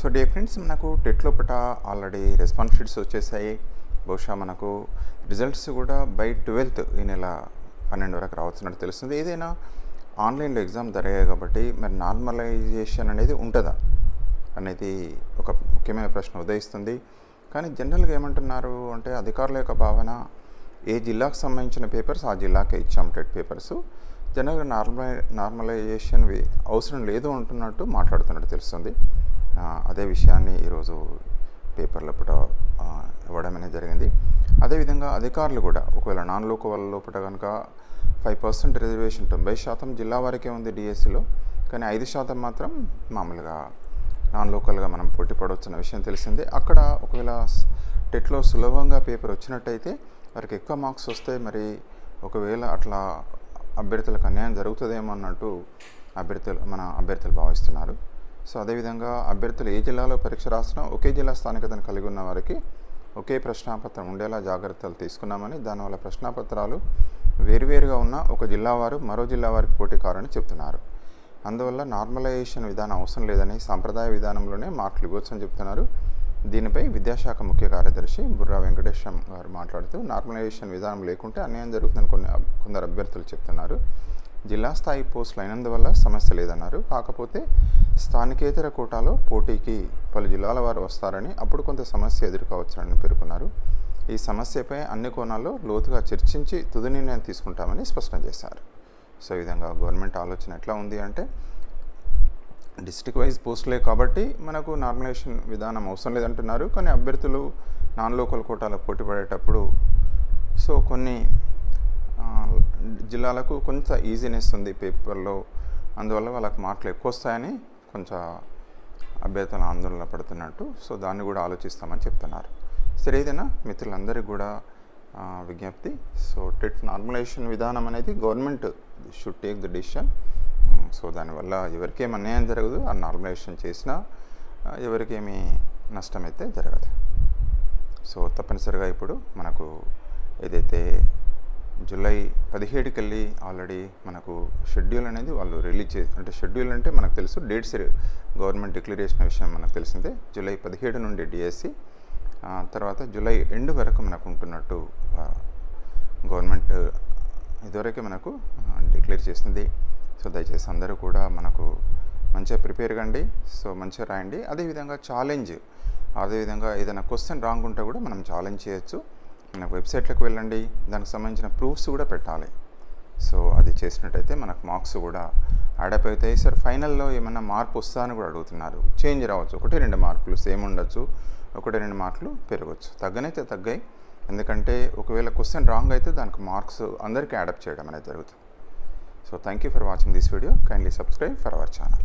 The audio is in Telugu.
సో డియర్ ఫ్రెండ్స్, మనకు టెట్ లోపట ఆల్రెడీ రెస్పాన్స్ షీట్స్ వచ్చేసాయి. బహుశా మనకు రిజల్ట్స్ కూడా బై 12th ఈ నెల 12 వరకు రావచ్చున్నట్టు తెలుస్తుంది. ఏదైనా ఆన్లైన్లో ఎగ్జామ్ జరిగాయి కాబట్టి మరి నార్మలైజేషన్ అనేది ఉంటుందా అనేది ఒక ముఖ్యమైన ప్రశ్న ఉదయిస్తుంది. కానీ జనరల్గా ఏమంటున్నారు అంటే అధికారుల యొక్క భావన ఏ జిల్లాకు సంబంధించిన పేపర్స్ ఆ జిల్లాకే ఇచ్చాం టెట్ పేపర్స్, జనరల్గా నార్మలైజేషన్ అవసరం లేదు అంటున్నట్టు మాట్లాడుతున్నట్టు తెలుస్తుంది. అదే విషయాన్ని ఈరోజు పేపర్లో పూట ఇవ్వడం అనేది జరిగింది. అదేవిధంగా అధికారులు కూడా ఒకవేళ నాన్ లోకల్ లోపల కనుక 5% రిజర్వేషన్ 90% జిల్లా వరకే ఉంది డిఎస్సిలో, కానీ 5% మాత్రం మామూలుగా నాన్ లోకల్గా మనం పోటీ పడవచ్చిన విషయం తెలిసిందే. అక్కడ ఒకవేళ టెట్లో సులభంగా పేపర్ వచ్చినట్టయితే వారికి ఎక్కువ మార్క్స్ వస్తాయి. మరి ఒకవేళ అట్లా అభ్యర్థులకు అన్యాయం జరుగుతుందేమో అన్నట్టు మన అభ్యర్థులు భావిస్తున్నారు. సో అదేవిధంగా అభ్యర్థులు ఏ జిల్లాలో పరీక్ష రాసినా ఒకే జిల్లా స్థానికతను కలిగి ఉన్న వారికి ఒకే ప్రశ్నాపత్రం ఉండేలా జాగ్రత్తలు తీసుకున్నామని, దానివల్ల ప్రశ్నాపత్రాలు వేరువేరుగా ఉన్న ఒక జిల్లా వారు మరో జిల్లా వారికి పోటీ కారని చెప్తున్నారు. అందువల్ల నార్మలైజేషన్ విధానం అవసరం లేదని, సాంప్రదాయ విధానంలోనే మార్కులు ఇవ్వచ్చని చెప్తున్నారు. దీనిపై విద్యాశాఖ ముఖ్య కార్యదర్శి బుర్రా వెంకటేశం గారు మాట్లాడుతూ నార్మలైజేషన్ విధానం లేకుంటే అన్యాయం జరుగుతుందని కొందరు అభ్యర్థులు చెప్తున్నారు. జిల్లా స్థాయి పోస్టులు అయినందువల్ల సమస్య లేదన్నారు. కాకపోతే స్థానికేతర కోటాలో పోటీకి పలు జిల్లాల వారు వస్తారని, అప్పుడు కొంత సమస్య ఎదుర్కోవచ్చునని పేర్కొన్నారు. ఈ సమస్యపై అన్ని కోణాల్లో లోతుగా చర్చించి తుది నిర్ణయం తీసుకుంటామని స్పష్టం చేశారు. సో ఈ విధంగా గవర్నమెంట్ ఆలోచన ఎట్లా ఉంది అంటే డిస్ట్రిక్ట్ వైజ్ పోస్టులే కాబట్టి మనకు నార్మలైజేషన్ విధానం అవసరం లేదంటున్నారు. కానీ అభ్యర్థులు నాన్ లోకల్ కోటాలో పోటీ పడేటప్పుడు సో కొన్ని జిల్లాలకు కొంత ఈజీనెస్ ఉంది పేపర్లో, అందువల్ల వాళ్ళకి మార్కులు ఎక్కువ వస్తాయని కొంచెం అభ్యర్థులు ఆందోళన పడుతున్నట్టు, సో దాన్ని కూడా ఆలోచిస్తామని చెప్తున్నారు. సరే, ఏదైనా మిత్రులందరికీ కూడా విజ్ఞప్తి, సో టెట్ నార్మలైజేషన్ విధానం అనేది government should take the decision. So దానివల్ల ఎవరికేమి అన్యాయం జరగదు, ఆ నార్మలైజేషన్ చేసినా ఎవరికేమీ నష్టం అయితే జరగదు. సో తప్పనిసరిగా ఇప్పుడు మనకు ఏదైతే జూలై 17కి వెళ్ళి ఆల్రెడీ మనకు షెడ్యూల్ అనేది వాళ్ళు రిలీజ్ అంటే షెడ్యూల్ అంటే మనకు తెలుసు, డేట్స్ గవర్నమెంట్ డిక్లరేషన్ విషయం మనకు తెలిసిందే. జూలై 17 నుండి డిఎస్సి, తర్వాత జూలై ఎండ్ వరకు మనకు ఉంటున్నట్టు గవర్నమెంట్ ఇదివరకే మనకు డిక్లేర్ చేసింది. సో దయచేసి అందరూ కూడా మనకు మంచిగా ప్రిపేర్ కండి, సో మంచిగా రాయండి. అదేవిధంగా ఛాలెంజ్, అదేవిధంగా ఏదైనా క్వశ్చన్ రాంగ్ ఉంటే కూడా మనం ఛాలెంజ్ చేయొచ్చు. మనకు వెబ్సైట్లకు వెళ్ళండి, దానికి సంబంధించిన ప్రూఫ్స్ కూడా పెట్టాలి. సో అది చేసినట్టయితే మనకు మార్క్స్ కూడా యాడప్ అవుతాయి. సార్ ఫైనల్లో ఏమన్నా మార్పు వస్తా అని కూడా అడుగుతున్నారు. చేంజ్ రావచ్చు, 1-2 మార్కులు సేమ్ ఉండొచ్చు, 1-2 మార్కులు పెరగవచ్చు. తగ్గనైతే తగ్గాయి, ఎందుకంటే ఒకవేళ క్వశ్చన్ రాంగ్ అయితే దానికి మార్క్స్ అందరికీ యాడప్ చేయడం అనేది జరుగుతుంది. So thank you for watching this video. Kindly subscribe for our channel.